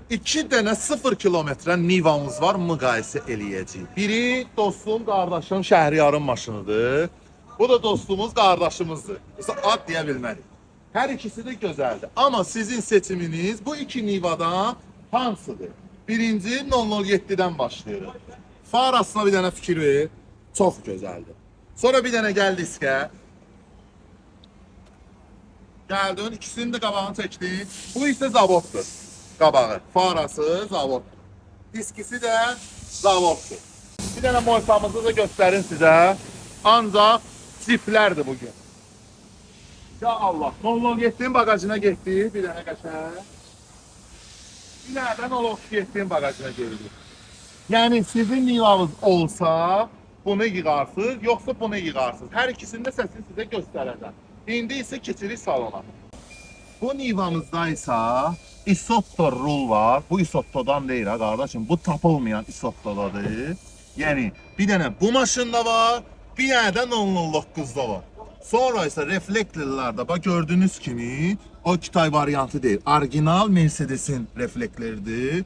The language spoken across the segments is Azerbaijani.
2 dənə 0 kilometrə Nivamız var, müqayisə eləyəcəyik. Biri dostum, qardaşım Şəhriyarın maşınıdır. Bu da dostumuz, qardaşımızdır. Ad deyə bilmərik. Hər ikisi də gözəldir. Amma sizin seçiminiz bu iki Nivadan hansıdır? Birinci 007-dən başlayırıq. Farasına bir dənə fikir ver. Çox gözəldir. Sonra bir dənə gəl diskə. Gəldin, ikisinin də qabağını çəkdin. Bu isə zavoddur. Qabağı. Farası zavoddur. Diskisi də zavoddur. Bir dənə moysamızı da göstərin sizə. Ancaq ciplərdir bugün. Ya Allah. 007-nin bagajına getdik. Bir dənə qəşəng. Bir dənə də 007-nin bagajına gelirik. Yəni sizin Nivamız olsa bunu yığarsınız, yoxsa bunu yığarsınız. Hər ikisini də səsini sizə göstərəcəm. İndi isə keçirik salona. Bu Nivamızda isə Isotto rul var. Bu Isotto'dan deyil ha qardaşım. Bu tapılmayan Isotto'dadır. Yəni bir dənə bu maşında var, bir dənə də 009'da var. Sonra isə reflektorlarda bax gördüyünüz kimi o Kitay variantı deyil. Orijinal Mercedes'in reflektoridir.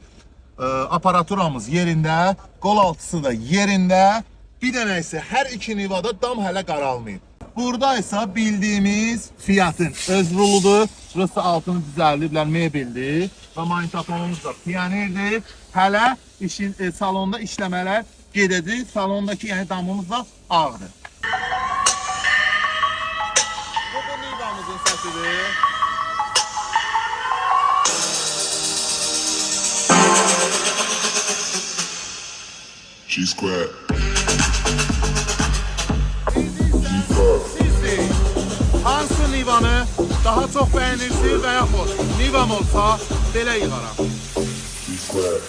Aparaturamız yerində, qol altısı da yerində. Bir dənə isə hər iki Nivada dam hələ qaralmayıb. Burada isə bildiyimiz Fiat'ın öz ruludur. Burası altını düzəldiblər, mebeldir. Və manitafonumuz da Pioneer'dir. Hələ işin salonda işləmələr gedəcək. Salondakı yəni damımız da ağdır. Bu Nivamızın səsidir. G-Squad. Hansı Nivanı daha çox bəyənirsiniz və yaxud Nivam olsa belə yığaram. G-Squad.